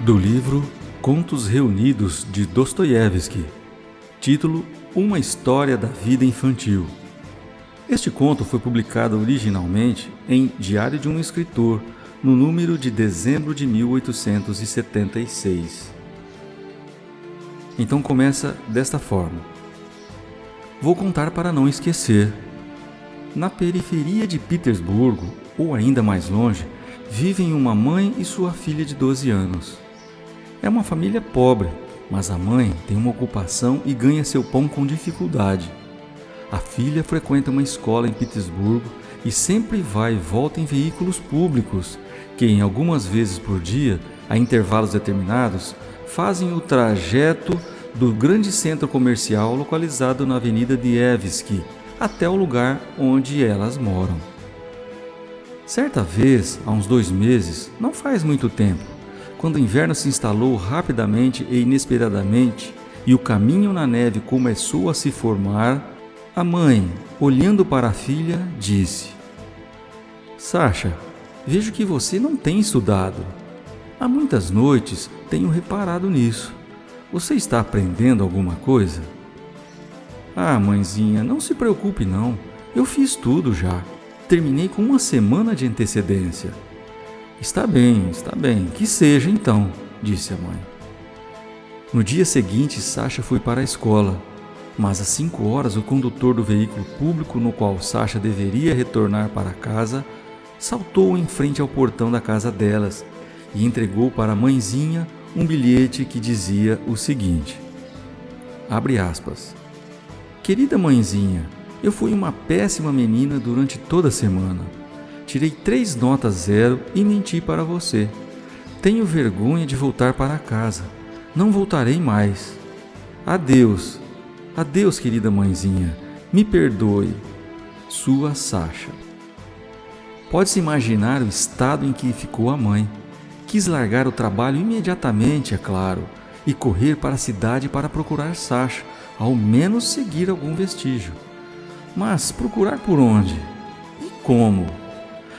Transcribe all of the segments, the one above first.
Do livro Contos Reunidos de Dostoiévski, título Uma História da Vida Infantil. Este conto foi publicado originalmente em Diário de um Escritor, no número de dezembro de 1876. Então começa desta forma. Vou contar para não esquecer. Na periferia de Petersburgo, ou ainda mais longe, vivem uma mãe e sua filha de 12 anos. É uma família pobre, mas a mãe tem uma ocupação e ganha seu pão com dificuldade. A filha frequenta uma escola em Petersburgo e sempre vai e volta em veículos públicos, que em algumas vezes por dia, a intervalos determinados, fazem o trajeto do grande centro comercial localizado na Avenida Nevsky até o lugar onde elas moram. Certa vez, há uns 2 meses, não faz muito tempo, quando o inverno se instalou rapidamente e inesperadamente e o caminho na neve começou a se formar, a mãe, olhando para a filha, disse: Sasha, vejo que você não tem estudado. Há muitas noites tenho reparado nisso. Você está aprendendo alguma coisa? Ah, mãezinha, não se preocupe não. Eu fiz tudo já. Terminei com 1 semana de antecedência. Está bem, que seja então, disse a mãe. No dia seguinte, Sasha foi para a escola, mas às 5 horas o condutor do veículo público no qual Sasha deveria retornar para casa saltou em frente ao portão da casa delas e entregou para a mãezinha um bilhete que dizia o seguinte, abre aspas, Querida mãezinha, eu fui uma péssima menina durante toda a semana. Tirei 3 notas 0 e menti para você. Tenho vergonha de voltar para casa. Não voltarei mais. Adeus. Adeus, querida mãezinha. Me perdoe. Sua Sasha. Pode-se imaginar o estado em que ficou a mãe. Quis largar o trabalho imediatamente, é claro, e correr para a cidade para procurar Sasha, ao menos seguir algum vestígio. Mas procurar por onde? E como?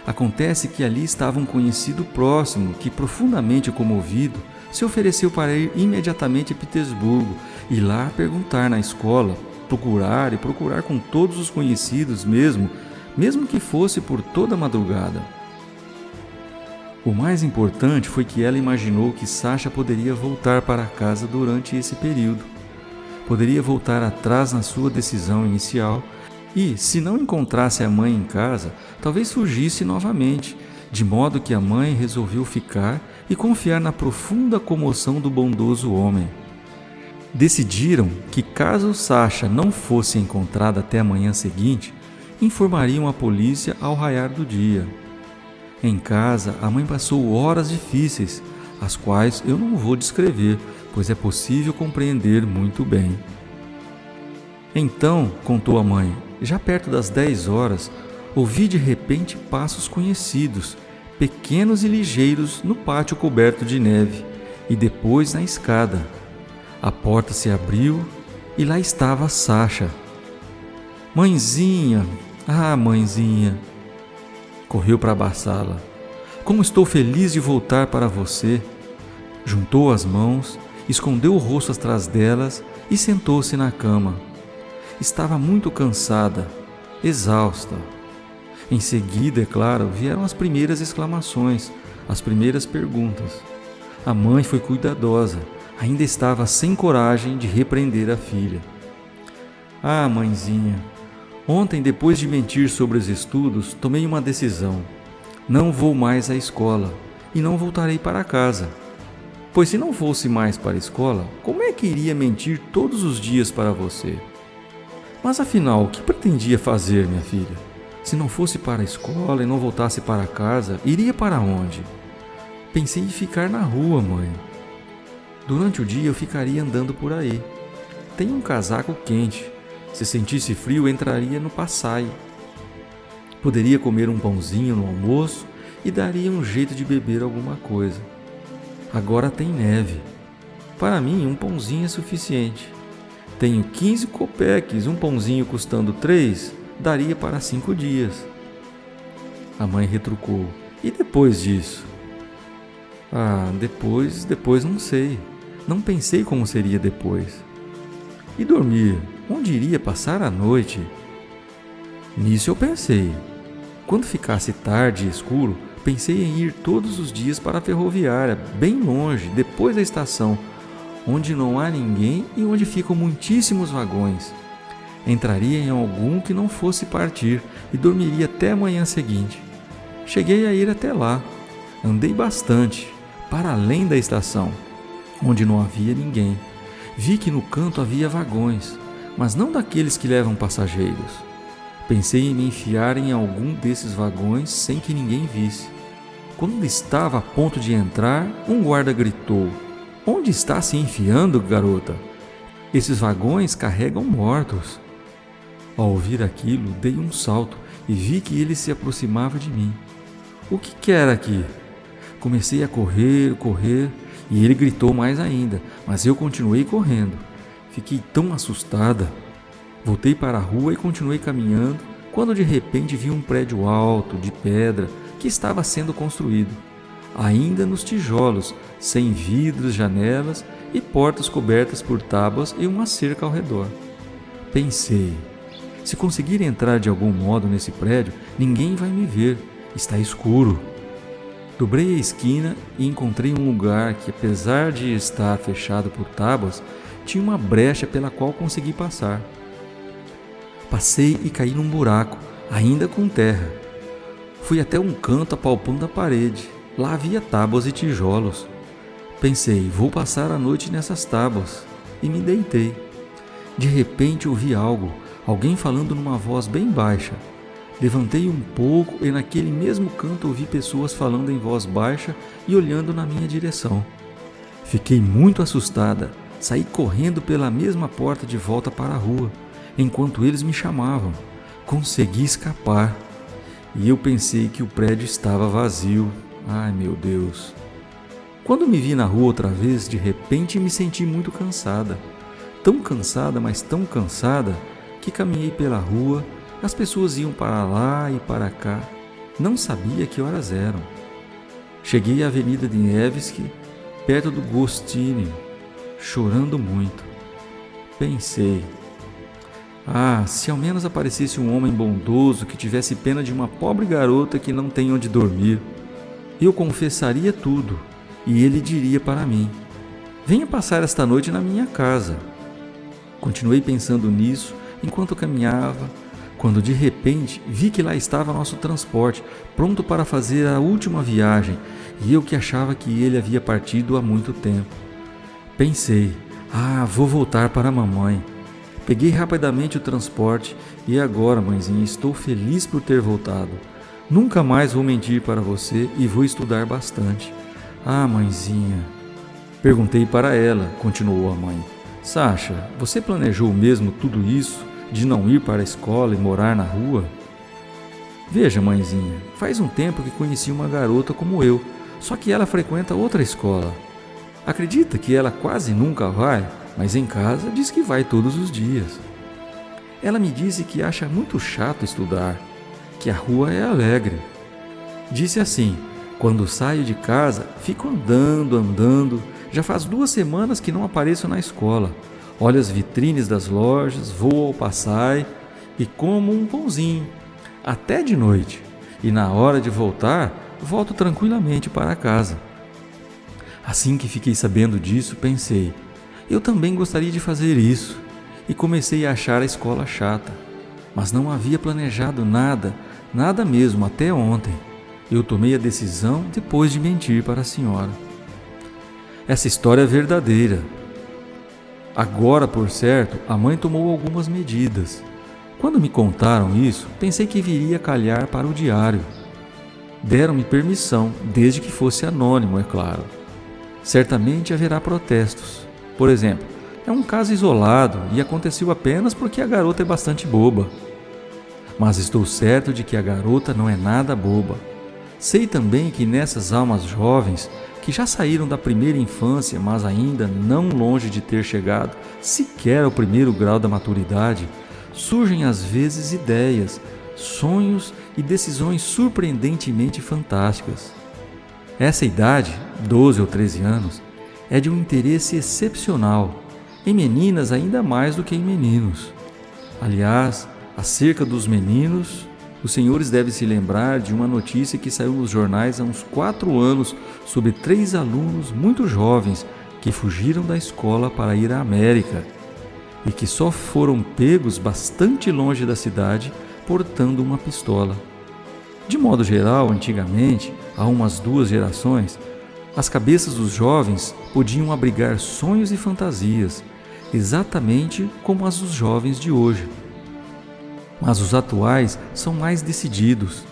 Acontece que ali estava um conhecido próximo que, profundamente comovido, se ofereceu para ir imediatamente a Petersburgo e lá perguntar na escola, procurar com todos os conhecidos mesmo que fosse por toda a madrugada. O mais importante foi que ela imaginou que Sasha poderia voltar para casa durante esse período. Poderia voltar atrás na sua decisão inicial e, se não encontrasse a mãe em casa, talvez fugisse novamente, de modo que a mãe resolveu ficar e confiar na profunda comoção do bondoso homem. Decidiram que, caso Sasha não fosse encontrada até a manhã seguinte, informariam a polícia ao raiar do dia. Em casa, a mãe passou horas difíceis, as quais eu não vou descrever, pois é possível compreender muito bem. Então, contou a mãe, já perto das 10 horas, ouvi de repente passos conhecidos, pequenos e ligeiros no pátio coberto de neve, e depois na escada. A porta se abriu e lá estava Sasha. Mãezinha, ah, mãezinha! Correu para abraçá-la. Como estou feliz de voltar para você! Juntou as mãos, escondeu o rosto atrás delas e sentou-se na cama. Estava muito cansada, exausta. Em seguida, é claro, vieram as primeiras exclamações, as primeiras perguntas. A mãe foi cuidadosa, ainda estava sem coragem de repreender a filha. Ah, mãezinha, ontem, depois de mentir sobre os estudos, tomei uma decisão. Não vou mais à escola e não voltarei para casa. Pois se não fosse mais para a escola, como é que iria mentir todos os dias para você? Mas afinal, o que pretendia fazer, minha filha? Se não fosse para a escola e não voltasse para casa, iria para onde? Pensei em ficar na rua, mãe. Durante o dia eu ficaria andando por aí. Tenho um casaco quente. Se sentisse frio, entraria no passeio. Poderia comer um pãozinho no almoço e daria um jeito de beber alguma coisa. Agora tem neve. Para mim, um pãozinho é suficiente. Tenho 15 copeques, um pãozinho custando 3, daria para 5 dias. A mãe retrucou. E depois disso? Depois não sei. Não pensei como seria depois. E dormir? Onde iria passar a noite? Nisso eu pensei. Quando ficasse tarde e escuro, pensei em ir todos os dias para a ferroviária, bem longe, depois da estação, onde não há ninguém e onde ficam muitíssimos vagões. Entraria em algum que não fosse partir e dormiria até a manhã seguinte. Cheguei a ir até lá. Andei bastante, para além da estação, onde não havia ninguém. Vi que no canto havia vagões, mas não daqueles que levam passageiros. Pensei em me enfiar em algum desses vagões sem que ninguém visse. Quando estava a ponto de entrar, um guarda gritou: "Onde está se enfiando, garota? Esses vagões carregam mortos." Ao ouvir aquilo, dei um salto e vi que ele se aproximava de mim. O que quer aqui? Comecei a correr, e ele gritou mais ainda, mas eu continuei correndo. Fiquei tão assustada. Voltei para a rua e continuei caminhando, quando de repente vi um prédio alto, de pedra, que estava sendo construído, ainda nos tijolos, sem vidros, janelas e portas cobertas por tábuas e uma cerca ao redor. Pensei, se conseguir entrar de algum modo nesse prédio, ninguém vai me ver, está escuro. Dobrei a esquina e encontrei um lugar que, apesar de estar fechado por tábuas, tinha uma brecha pela qual consegui passar. Passei e caí num buraco, ainda com terra. Fui até um canto apalpando a parede. Lá havia tábuas e tijolos. Pensei, vou passar a noite nessas tábuas, e me deitei. De repente ouvi alguém falando numa voz bem baixa. Levantei um pouco e naquele mesmo canto ouvi pessoas falando em voz baixa e olhando na minha direção. Fiquei muito assustada. Saí correndo pela mesma porta de volta para a rua, enquanto eles me chamavam. Consegui escapar. E eu pensei que o prédio estava vazio. Ai, meu Deus. Quando me vi na rua outra vez, de repente me senti muito cansada. Tão cansada, mas tão cansada, que caminhei pela rua. As pessoas iam para lá e para cá. Não sabia que horas eram. Cheguei à Avenida de Nevsky, perto do Gostiny, chorando muito. Pensei, se ao menos aparecesse um homem bondoso que tivesse pena de uma pobre garota que não tem onde dormir. Eu confessaria tudo, e ele diria para mim: "Venha passar esta noite na minha casa." Continuei pensando nisso enquanto caminhava, quando de repente vi que lá estava nosso transporte, pronto para fazer a última viagem, e eu que achava que ele havia partido há muito tempo. Pensei, vou voltar para a mamãe. Peguei rapidamente o transporte e agora, mãezinha, estou feliz por ter voltado. Nunca mais vou mentir para você e vou estudar bastante. Mãezinha. Perguntei para ela, continuou a mãe. Sasha, você planejou mesmo tudo isso? De não ir para a escola e morar na rua? Veja, mãezinha, faz um tempo que conheci uma garota como eu, só que ela frequenta outra escola. Acredita que ela quase nunca vai, mas em casa diz que vai todos os dias. Ela me disse que acha muito chato estudar, que a rua é alegre. Disse assim, quando saio de casa, fico andando, já faz 2 semanas que não apareço na escola. Olho as vitrines das lojas, vou ao Passai e como um pãozinho, até de noite. E na hora de voltar, volto tranquilamente para casa. Assim que fiquei sabendo disso, pensei, eu também gostaria de fazer isso. E comecei a achar a escola chata. Mas não havia planejado nada mesmo até ontem. Eu tomei a decisão depois de mentir para a senhora. Essa história é verdadeira. Agora, por certo, a mãe tomou algumas medidas. Quando me contaram isso, pensei que viria a calhar para o diário. Deram-me permissão, desde que fosse anônimo, é claro. Certamente haverá protestos. Por exemplo, é um caso isolado e aconteceu apenas porque a garota é bastante boba. Mas estou certo de que a garota não é nada boba. Sei também que nessas almas jovens, que já saíram da primeira infância, mas ainda não longe de ter chegado sequer ao primeiro grau da maturidade, surgem às vezes ideias, sonhos e decisões surpreendentemente fantásticas. Essa idade, 12 ou 13 anos, é de um interesse excepcional, em meninas ainda mais do que em meninos. Aliás, acerca dos meninos, os senhores devem se lembrar de uma notícia que saiu nos jornais há uns 4 anos sobre 3 alunos muito jovens que fugiram da escola para ir à América e que só foram pegos bastante longe da cidade portando uma pistola. De modo geral, antigamente, há umas 2 gerações, as cabeças dos jovens podiam abrigar sonhos e fantasias, exatamente como as dos jovens de hoje. Mas os atuais são mais decididos,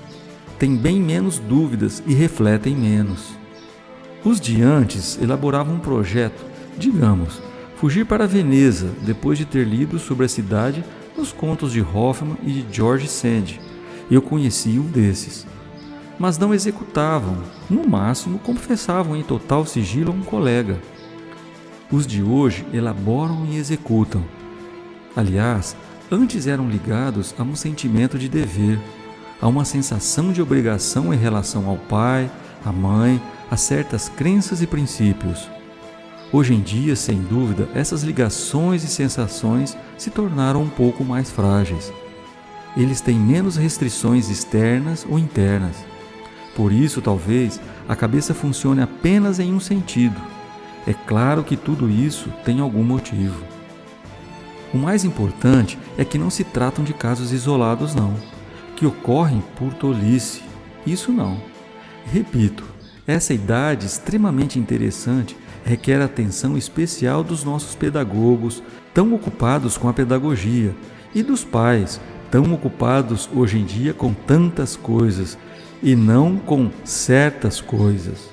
têm bem menos dúvidas e refletem menos. Os de antes elaboravam um projeto, digamos, fugir para Veneza depois de ter lido sobre a cidade nos contos de Hoffmann e de George Sand. Eu conheci um desses. Mas não executavam, no máximo confessavam em total sigilo a um colega. Os de hoje elaboram e executam. Aliás, antes eram ligados a um sentimento de dever, a uma sensação de obrigação em relação ao pai, à mãe, a certas crenças e princípios. Hoje em dia, sem dúvida, essas ligações e sensações se tornaram um pouco mais frágeis. Eles têm menos restrições externas ou internas. Por isso, talvez, a cabeça funcione apenas em um sentido. É claro que tudo isso tem algum motivo. O mais importante é que não se tratam de casos isolados, não, que ocorrem por tolice. Isso não. Repito, essa idade extremamente interessante requer atenção especial dos nossos pedagogos, tão ocupados com a pedagogia, e dos pais, tão ocupados hoje em dia com tantas coisas, e não com certas coisas.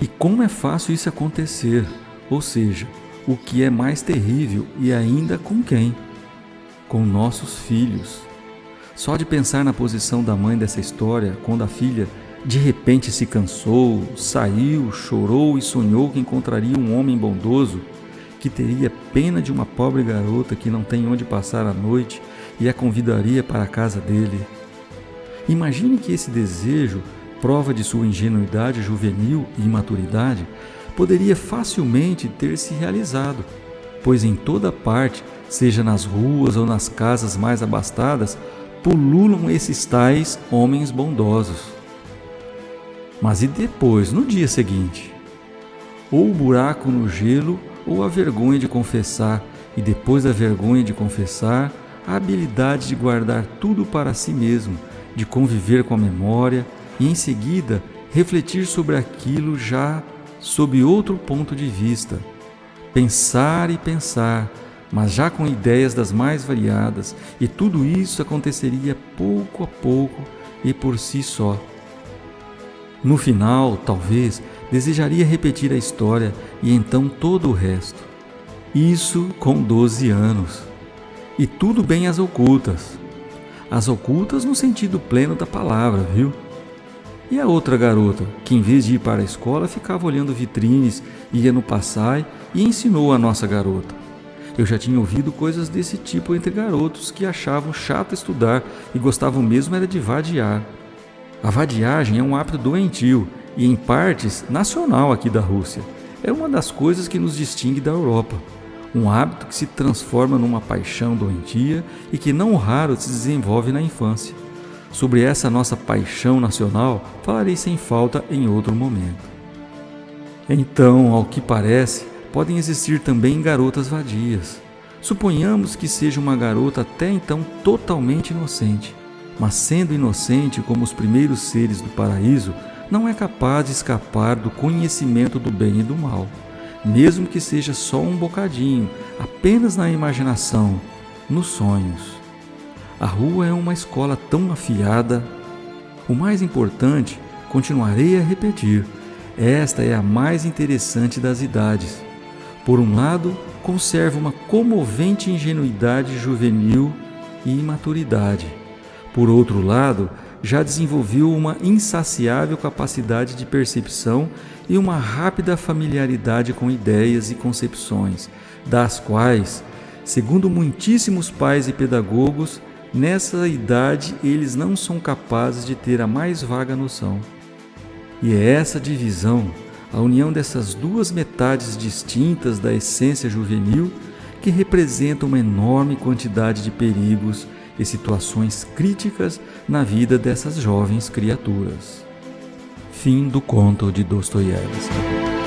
E como é fácil isso acontecer, ou seja, o que é mais terrível e ainda com quem? Com nossos filhos. Só de pensar na posição da mãe dessa história, quando a filha de repente se cansou, saiu, chorou e sonhou que encontraria um homem bondoso, que teria pena de uma pobre garota que não tem onde passar a noite e a convidaria para a casa dele. Imagine que esse desejo, prova de sua ingenuidade juvenil e imaturidade, poderia facilmente ter se realizado, pois em toda parte, seja nas ruas ou nas casas mais abastadas, pululam esses tais homens bondosos. Mas e depois, no dia seguinte? Ou o buraco no gelo, ou a vergonha de confessar, e depois da vergonha de confessar, a habilidade de guardar tudo para si mesmo, de conviver com a memória e em seguida refletir sobre aquilo já sob outro ponto de vista. Pensar e pensar, mas já com ideias das mais variadas, e tudo isso aconteceria pouco a pouco e por si só. No final, talvez, desejaria repetir a história e então todo o resto. Isso com 12 anos. E tudo bem às ocultas. As ocultas no sentido pleno da palavra, viu? E a outra garota, que em vez de ir para a escola ficava olhando vitrines, ia no Passai e ensinou a nossa garota. Eu já tinha ouvido coisas desse tipo entre garotos que achavam chato estudar e gostavam mesmo era de vadiar. A vadiagem é um hábito doentio e, em partes, nacional aqui da Rússia. É uma das coisas que nos distingue da Europa. Um hábito que se transforma numa paixão doentia e que não raro se desenvolve na infância. Sobre essa nossa paixão nacional, falarei sem falta em outro momento. Então, ao que parece, podem existir também garotas vadias. Suponhamos que seja uma garota até então totalmente inocente. Mas sendo inocente como os primeiros seres do paraíso, não é capaz de escapar do conhecimento do bem e do mal, mesmo que seja só um bocadinho, apenas na imaginação, nos sonhos. A rua é uma escola tão afiada. O mais importante, continuarei a repetir, esta é a mais interessante das idades. Por um lado, conserva uma comovente ingenuidade juvenil e imaturidade. Por outro lado, já desenvolveu uma insaciável capacidade de percepção e uma rápida familiaridade com ideias e concepções, das quais, segundo muitíssimos pais e pedagogos, nessa idade eles não são capazes de ter a mais vaga noção. E é essa divisão, a união dessas duas metades distintas da essência juvenil, que representa uma enorme quantidade de perigos e situações críticas na vida dessas jovens criaturas. Fim do conto de Dostoiévski.